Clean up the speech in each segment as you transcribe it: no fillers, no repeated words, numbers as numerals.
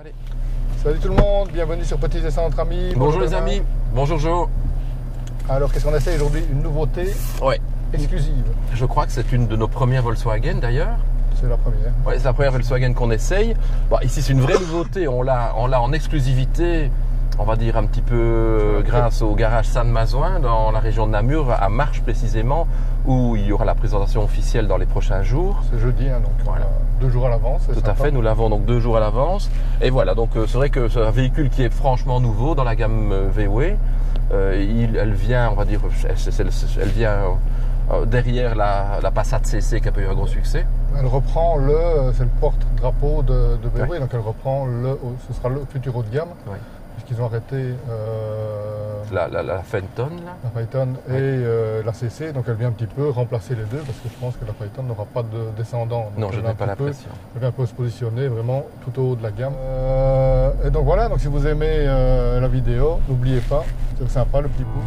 Allez. Salut tout le monde, bienvenue sur Petits Essais entre amis. Bonjour les amis, bonjour Jo. Alors qu'est-ce qu'on essaie aujourd'hui? Une nouveauté exclusive. Je crois que c'est une de nos premières Volkswagen d'ailleurs. C'est la première. Ouais, c'est la première Volkswagen qu'on essaye. Bon, ici c'est une vraie nouveauté, on l'a en exclusivité, on va dire un petit peu grâce au garage Saint-Mazoin dans la région de Namur, à Marche précisément, où il y aura la présentation officielle dans les prochains jours. C'est jeudi, hein, donc voilà. 2 jours à l'avance. Tout à fait, nous l'avons donc 2 jours à l'avance. Et voilà, donc c'est vrai que c'est un véhicule qui est franchement nouveau dans la gamme VW. Elle vient, on va dire, elle vient derrière la Passat CC qui a eu un gros succès. Elle reprend c'est le porte-drapeau de VW, donc elle reprend ce sera le futur haut de gamme. Oui. Puisqu'ils ont arrêté la Phaeton, là. La Phaeton et la CC, donc elle vient un petit peu remplacer les deux parce que je pense que la Phaeton n'aura pas de descendant. Donc non, je n'ai pas l'impression. Elle vient un peu se positionner vraiment tout au haut de la gamme. Et donc voilà, donc si vous aimez la vidéo, n'oubliez pas, c'est sympa le petit pouce.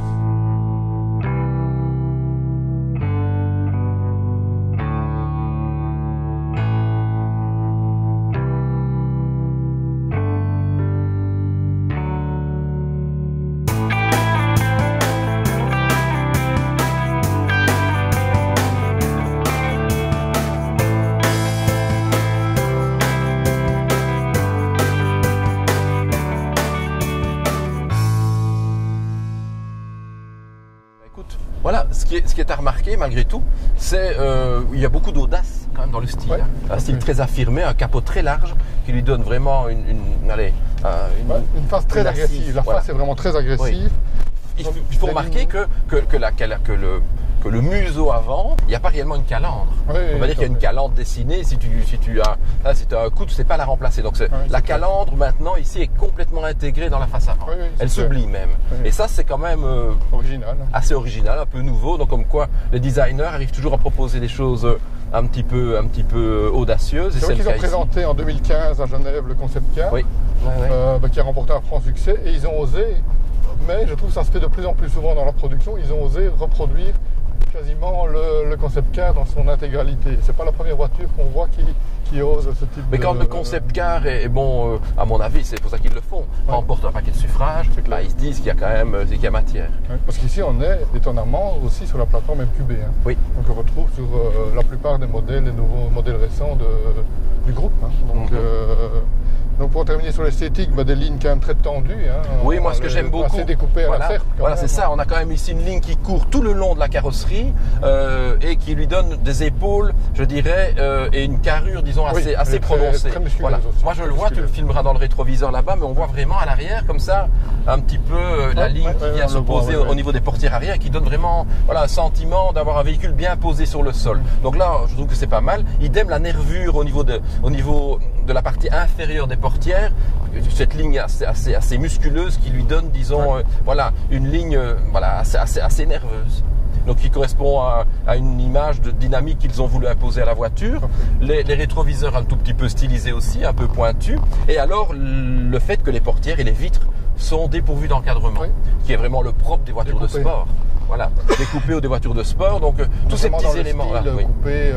Voilà, ce qui est à remarquer malgré tout, c'est il y a beaucoup d'audace quand même dans le style. Ouais, un style très affirmé, un capot très large qui lui donne vraiment une face très agressive. La face est vraiment très agressive. Oui. Il faut remarquer que le museau avant, il n'y a pas réellement une calandre. Oui, on va dire qu'il y a une calandre dessinée. Si tu as un coude, tu ne sais pas la remplacer. Donc la calandre maintenant ici est complètement intégrée dans la face avant. Oui, elle s'oublie même. Oui. Et ça c'est quand même original. Assez original, un peu nouveau. Donc comme quoi les designers arrivent toujours à proposer des choses un petit peu audacieuses. C'est vrai qu'ils ont présenté en 2015 à Genève le concept car, qui a remporté un franc succès, et ils ont osé. Mais je trouve que ça se fait de plus en plus souvent dans la production. Ils ont osé reproduire quasiment le concept car dans son intégralité. C'est pas la première voiture qu'on voit qui ose ce type Mais quand le concept car est bon, à mon avis, c'est pour ça qu'ils le font, remporte un paquet de suffrages, ils se disent qu'il y a quand même qu'il y a matière. Ouais, parce qu'ici on est étonnamment aussi sur la plateforme MQB. Hein. Oui. Donc on retrouve sur la plupart des modèles, les nouveaux modèles récents du groupe. Hein. Donc pour terminer sur l'esthétique, des lignes quand même très tendues. Hein. Oui, moi ce que j'aime beaucoup, assez découpé à la serpe. Voilà, c'est ça. On a quand même ici une ligne qui court tout le long de la carrosserie et qui lui donne des épaules, je dirais, et une carrure, disons, assez prononcée. Très musculeuse voilà. aussi. Moi je le vois, tu le filmeras dans le rétroviseur là-bas, mais on voit vraiment à l'arrière comme ça un petit peu la ligne qui vient se poser au niveau des portières arrière, qui donne vraiment un sentiment d'avoir un véhicule bien posé sur le sol. Donc là, je trouve que c'est pas mal. Idem la nervure au niveau de la partie inférieure des portières, cette ligne assez musculeuse qui lui donne, disons, une ligne assez nerveuse. Donc qui correspond à une image de dynamique qu'ils ont voulu imposer à la voiture. Les rétroviseurs un tout petit peu stylisés aussi, un peu pointus. Et alors le fait que les portières et les vitres sont dépourvues d'encadrement, qui est vraiment le propre des voitures de sport. Voilà, découpées des voitures de sport. Donc tous ces petits éléments là. Coupé,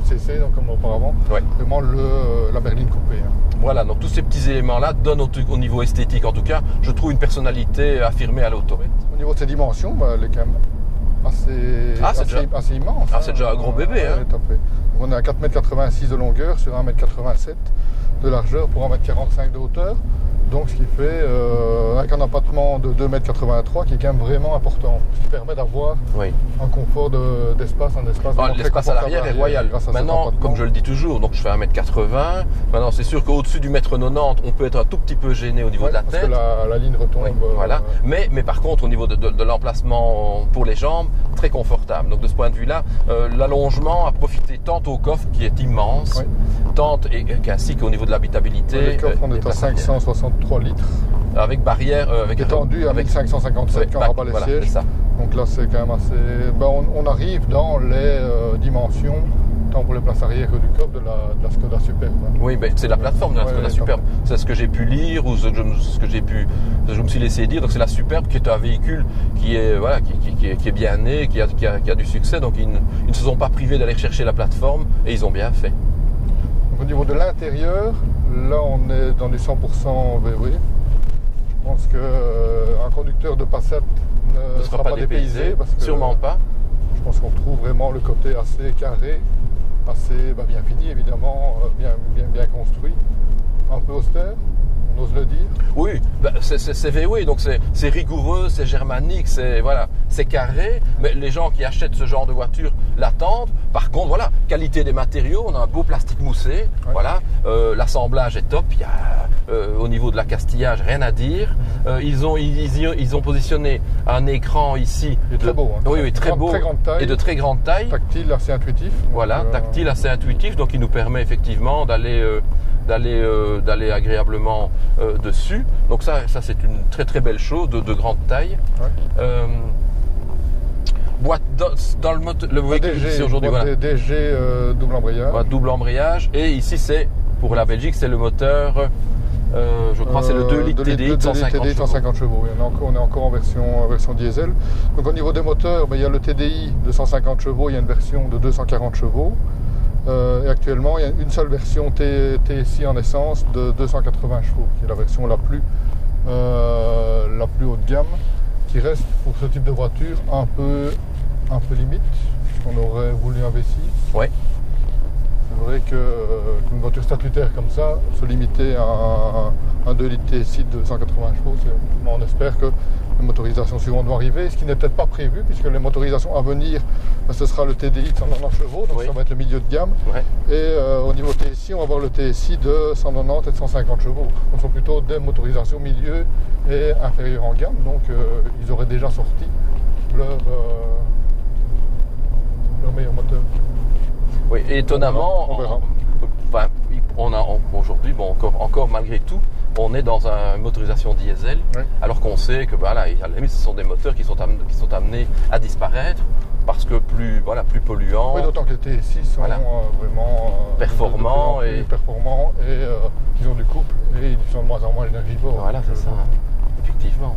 CC, donc comme auparavant, vraiment la berline coupée. Hein. Voilà, donc tous ces petits éléments-là donnent au niveau esthétique, en tout cas, je trouve une personnalité affirmée à l'auto. Au niveau de ses dimensions, elle est quand même assez immense. C'est déjà un gros bébé. Hein. On est à 4,86 m de longueur sur 1,87 m de largeur pour 1,45 m de hauteur. Donc ce qui fait avec un empattement de 2,83 m qui est quand même vraiment important. Ce qui permet d'avoir un confort d'espace, l'espace à l'arrière est royal. Maintenant, comme je le dis toujours, donc je fais 1,80 m. Maintenant c'est sûr qu'au-dessus du 1,90 m, on peut être un tout petit peu gêné au niveau de la tête. Parce que la ligne retombe. Voilà. Mais par contre au niveau de l'emplacement pour les jambes, très confortable. Donc de ce point de vue-là, l'allongement a profité tant au coffre qui est immense, ainsi qu'au niveau de l'habitabilité. Le coffre on est à 563 litres. Avec barrière, étendu à 1557 quand on rabat les sièges. Donc là c'est quand même assez. On arrive dans les dimensions tant pour les places arrière que du coffre de la Skoda Superb. Oui, c'est la plateforme de la Skoda Superb. C'est ce que j'ai pu lire ou ce que je me suis laissé dire. Donc c'est la Superb qui est un véhicule qui est bien né, qui a du succès. Donc ils ne se sont pas privés d'aller chercher la plateforme et ils ont bien fait. Donc, au niveau de l'intérieur, Là, on est dans du 100% VW. Je pense qu'un conducteur de Passat ne sera pas dépaysé. Parce que, sûrement pas. Je pense qu'on retrouve vraiment le côté assez carré, assez bien fini évidemment, bien construit, un peu austère. On ose le dire. Oui, c'est VW, donc c'est rigoureux, c'est germanique, c'est carré, mais les gens qui achètent ce genre de voiture l'attendent. Par contre, voilà, qualité des matériaux, on a un beau plastique moussé, voilà, l'assemblage est top, il y a au niveau de l'accastillage rien à dire. Ils ont positionné un écran ici. Il est très beau, hein, oui, très beau très grande taille, et de très grande taille. Tactile, assez intuitif. Voilà, tactile, assez intuitif, donc il nous permet effectivement d'aller agréablement dessus. Donc ça c'est une très très belle chose de grande taille. Ouais. Boîte dans le véhicule ici aujourd'hui, voilà. DG double embrayage. Voilà, double embrayage. Et ici c'est pour la Belgique, c'est le moteur. Je crois c'est le 2 litres TDI de 150 chevaux. On est encore en version diesel. Donc au niveau des moteurs, il y a le TDI de 150 chevaux, il y a une version de 240 chevaux. Et actuellement, il y a une seule version TSI en essence de 280 chevaux, qui est la version la plus haut de gamme, qui reste pour ce type de voiture un peu limite, puisqu'on aurait voulu un V6. Ouais. C'est vrai qu'une voiture statutaire comme ça, se limiter à un 2 litres TSI de 180 chevaux, on espère que les motorisations suivantes vont arriver, ce qui n'est peut-être pas prévu, puisque les motorisations à venir, ce sera le TDI de 190 chevaux, donc ça va être le milieu de gamme. Ouais. Et au niveau TSI, on va avoir le TSI de 190 et de 150 chevaux. Donc ce sont plutôt des motorisations milieu et inférieures en gamme, donc ils auraient déjà sorti leur meilleur moteur. Oui, et étonnamment, on verra. On a aujourd'hui, encore malgré tout, on est dans une motorisation diesel, oui. Alors qu'on sait que à la limite, ce sont des moteurs qui sont amenés à disparaître parce que plus polluants. Oui, d'autant que les TSI sont vraiment performants et ils ont du couple et ils sont de moins en moins énergivores. Voilà, c'est ça, effectivement.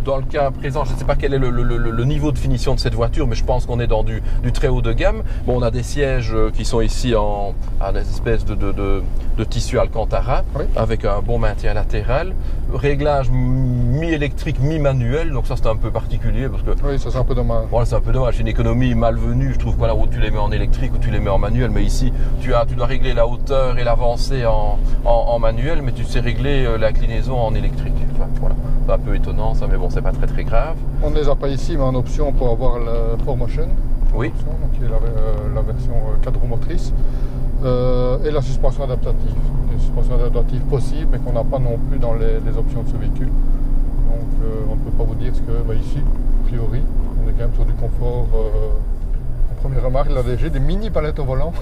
Dans le cas présent, je ne sais pas quel est le niveau de finition de cette voiture, mais je pense qu'on est dans du très haut de gamme. Bon, on a des sièges qui sont ici en des espèces de tissu Alcantara, oui. Avec un bon maintien latéral. Réglage mi-électrique, mi-manuel, donc ça c'est un peu particulier parce que... Oui, ça c'est un peu dommage. Voilà, c'est un peu dommage, c'est une économie malvenue, je trouve, où tu les mets en électrique ou tu les mets en manuel, mais ici tu dois régler la hauteur et l'avancée en manuel, mais tu sais régler l'inclinaison en électrique. Enfin, voilà, c'est un peu étonnant ça, mais bon, c'est pas très très grave. On ne les a pas ici, mais en option pour avoir la 4Motion. Oui. Option, donc qui est la version 4 roues motrices. Et la suspension adaptative. Une suspension adaptative possible, mais qu'on n'a pas non plus dans les options de ce véhicule. Donc on ne peut pas vous dire ce que ici, a priori, on est quand même sur du confort. En première remarque, la DG, des mini palettes au volant.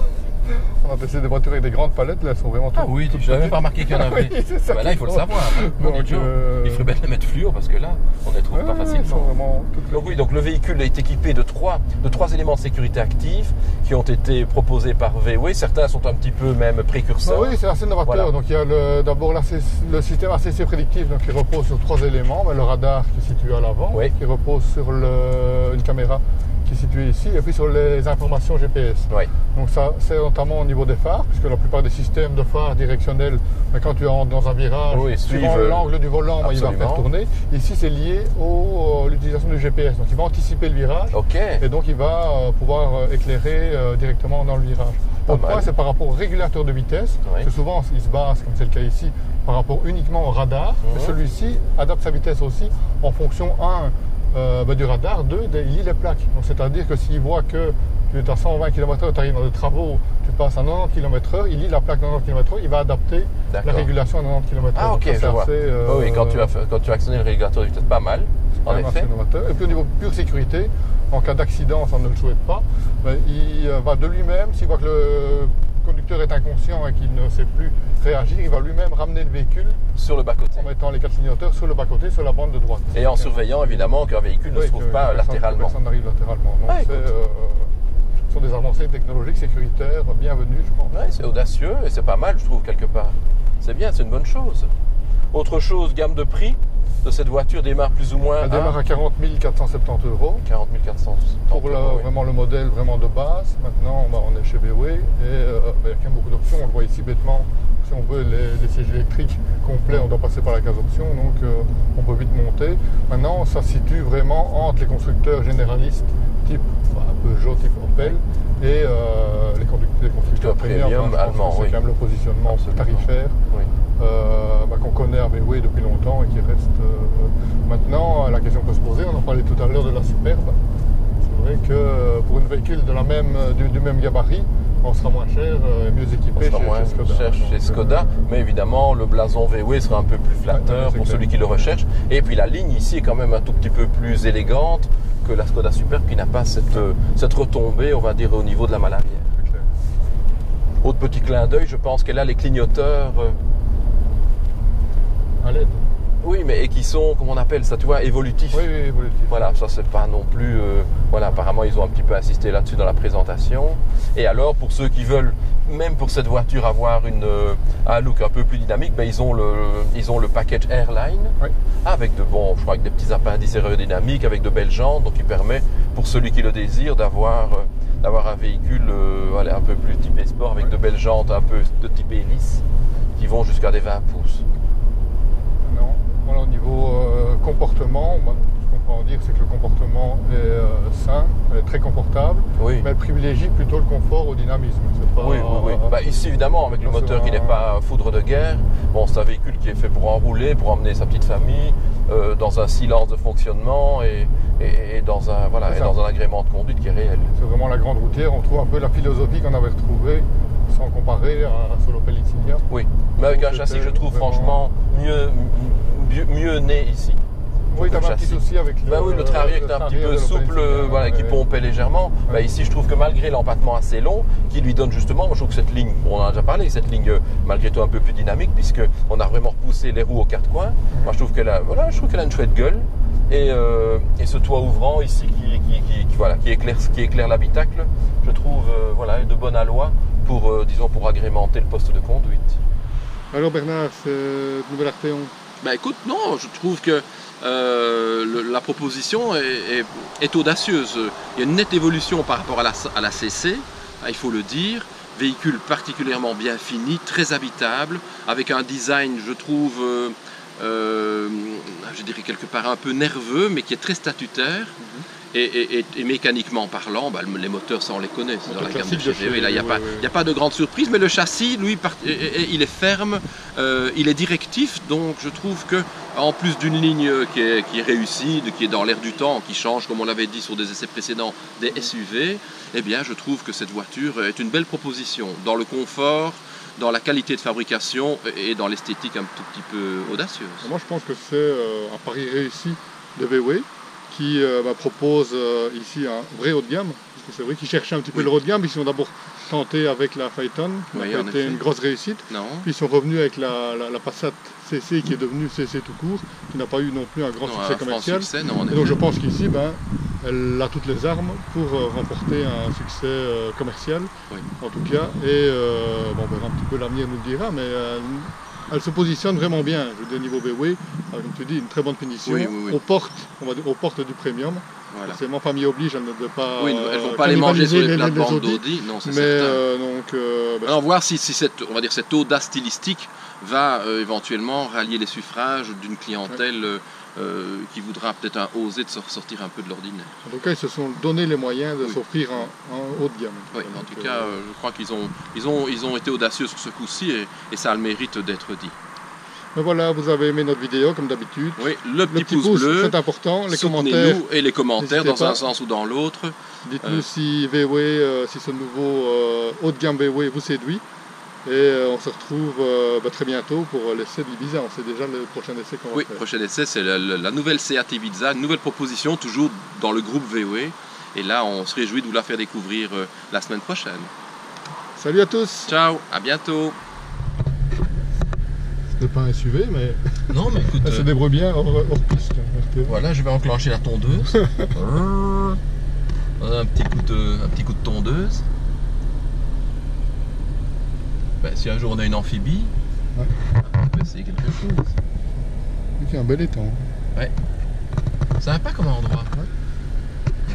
On a testé des voitures avec des grandes palettes, là elles sont vraiment toutes. Ah oui, je n'avais même pas remarqué qu'il y en avait. Oui, là il faut le savoir. Donc, il faudrait bien les mettre fluo parce que là on ne les trouve pas facilement. Donc le véhicule est équipé de trois éléments de sécurité actifs qui ont été proposés par VW. Certains sont un petit peu même précurseurs. Oui, c'est assez novateur. Voilà. Donc il y a d'abord le système ACC prédictif, donc qui repose sur 3 éléments. Le radar qui est situé à l'avant, oui. Qui repose sur une caméra qui est située ici, et puis sur les informations GPS. Oui. Donc ça, c'est notamment au niveau des phares, puisque la plupart des systèmes de phares directionnels, quand tu entres dans un virage, suivant l'angle du volant, il va faire tourner. Ici, c'est lié à l'utilisation du GPS. Donc il va anticiper le virage, et donc il va pouvoir éclairer directement dans le virage. Autre point, c'est par rapport au régulateur de vitesse, parce que souvent il se base, comme c'est le cas ici, par rapport uniquement au radar, mais celui-ci adapte sa vitesse aussi en fonction, du radar, 2, il lit les plaques. Donc c'est-à-dire que s'il voit que tu es à 120 km/h, tu arrives dans des travaux, tu passes à 90 km/h, il lit la plaque 90 km/h, il va adapter la régulation à 90 km/h. Ah ok, je vois. Oui, quand tu as actionné le régulateur de vitesse, pas mal, en effet. Et puis au niveau pure sécurité, en cas d'accident, ça ne le souhaite pas, il va de lui-même, s'il voit que le conducteur est inconscient et qu'il ne sait plus réagir, il va lui-même ramener le véhicule sur le bas-côté, en mettant les 4 clignoteurs sur le bas-côté, sur la bande de droite. Et en surveillant évidemment qu'un véhicule ne se trouve pas latéralement. Personne n'arrive latéralement. Donc ce sont des avancées technologiques sécuritaires bienvenues, je pense. Oui, c'est audacieux et c'est pas mal, je trouve, quelque part. C'est bien, c'est une bonne chose. Autre chose, gamme de prix. de cette voiture démarre plus ou moins Elle démarre à 40 470 €. 40 470 pour vraiment le modèle vraiment de base. Maintenant, on est chez VW et il y a quand même beaucoup d'options. On le voit ici bêtement. Si on veut les sièges électriques complets, on doit passer par la case option, donc on peut vite monter. Maintenant, ça se situe vraiment entre les constructeurs généralistes type Peugeot, type Opel et les constructeurs premium allemands. C'est quand même le positionnement tarifaire qu'on connaît à VW depuis longtemps et qui reste. Maintenant, la question peut se poser, on en parlait tout à l'heure de la Superbe. C'est vrai que pour une véhicule du même gabarit, on sera moins cher et mieux équipé chez Skoda. Mais évidemment, le blason VW sera un peu plus flatteur pour celui qui le recherche. Et puis la ligne ici est quand même un tout petit peu plus élégante que la Skoda Superbe qui n'a pas cette retombée, on va dire, au niveau de la malle arrière. Autre petit clin d'œil, je pense qu'elle a les clignoteurs à LED. Oui, mais et qui sont, comment on appelle ça, tu vois, évolutifs. Oui, évolutifs. Voilà, ça c'est pas non plus... voilà, apparemment ils ont un petit peu insisté là-dessus dans la présentation. Et alors, pour ceux qui veulent, même pour cette voiture, avoir un look un peu plus dynamique, ben, ils ont le package Airline, avec avec des petits appendices aérodynamiques, avec de belles jantes, donc qui permet, pour celui qui le désire, d'avoir un véhicule un peu plus typé sport, avec de belles jantes un peu de type hélice, qui vont jusqu'à des 20 pouces. Voilà, au niveau comportement, ce qu'on peut en dire, c'est que le comportement est sain, est très confortable, mais elle privilégie plutôt le confort au dynamisme. Oui. Ici, évidemment, avec le moteur qui n'est pas foudre de guerre, c'est un véhicule qui est fait pour enrouler, pour emmener sa petite famille, dans un silence de fonctionnement et dans un agrément de conduite qui est réel. C'est vraiment la grande routière, on trouve un peu la philosophie qu'on avait retrouvée, sans comparer à Opel Insignia. Oui, mais avec un châssis, je trouve franchement mieux né ici. Oui, tu as un petit souci avec le train arrière qui est un petit peu souple, qui pompait légèrement. Ici, je trouve que malgré l'empattement assez long, qui lui donne justement, moi je trouve que cette ligne, on en a déjà parlé, cette ligne malgré tout un peu plus dynamique, puisqu'on a vraiment repoussé les roues aux quatre coins. Moi je trouve qu'elle a une chouette gueule. Et ce toit ouvrant ici qui éclaire l'habitacle, je trouve est de bonne aloi pour agrémenter le poste de conduite. Alors Bernard, c'est nouvelle Arteon? Écoute, non, je trouve que la proposition est audacieuse. Il y a une nette évolution par rapport à la CC, il faut le dire. Véhicule particulièrement bien fini, très habitable, avec un design, je trouve, je dirais quelque part un peu nerveux, mais qui est très statutaire. Et mécaniquement parlant, les moteurs, ça on les connaît, c'est dans la gamme de chez VW. Là, il n'y a pas de grande surprise, mais le châssis, lui, il est ferme, il est directif, donc je trouve que en plus d'une ligne qui est réussie, qui est dans l'air du temps, qui change, comme on l'avait dit sur des essais précédents, des SUV, eh bien, je trouve que cette voiture est une belle proposition dans le confort, dans la qualité de fabrication et dans l'esthétique un tout petit peu audacieuse. Moi, je pense que c'est un pari réussi de VW, qui propose ici un vrai haut de gamme, parce que c'est vrai qu'ils cherchaient un petit peu le haut de gamme, ils sont d'abord tentés avec la Phaeton, qui a été une grosse réussite, puis ils sont revenus avec la Passat CC qui est devenue CC tout court, qui n'a pas eu non plus un grand succès commercial, et donc je pense qu'ici elle a toutes les armes pour remporter un succès commercial, en tout cas, et on verra un petit peu, l'avenir nous le dira, mais elle se positionne vraiment bien, je veux dire, niveau VW, comme tu dis, une très bonne finition, aux portes du premium. Voilà. Forcément, famille oblige, elles ne doivent pas. Oui, elles ne vont pas les manger sur les plates-bandes d'Audi, non, c'est certain. Alors, voir si cette audace stylistique va éventuellement rallier les suffrages d'une clientèle qui voudra peut-être oser de sortir un peu de l'ordinaire. En tout cas, ils se sont donné les moyens de s'offrir un haut de gamme. Oui, en tout cas, je crois qu'ils ont été audacieux sur ce coup-ci et ça a le mérite d'être dit. Mais voilà, vous avez aimé notre vidéo comme d'habitude. Oui, le petit pouce bleu, c'est important. Les commentaires et les commentaires dans un sens ou dans l'autre. Dites-nous si VW, si ce nouveau haut de gamme VW vous séduit. Et on se retrouve très bientôt pour l'essai de l'Ibiza. On sait déjà le prochain essai qu'on va faire. Oui, le prochain essai, c'est la nouvelle Seat Ibiza, une nouvelle proposition, toujours dans le groupe VW. Et là, on se réjouit de vous la faire découvrir la semaine prochaine. Salut à tous. Ciao, à bientôt. C'était pas un SUV, mais non, mais écoute, elle se débrouille bien hors piste. Voilà, je vais enclencher la tondeuse. un petit coup de tondeuse. Si un jour on a une amphibie, on peut essayer quelque chose. C'est un bel étang. Ouais. Sympa comme endroit. Ouais.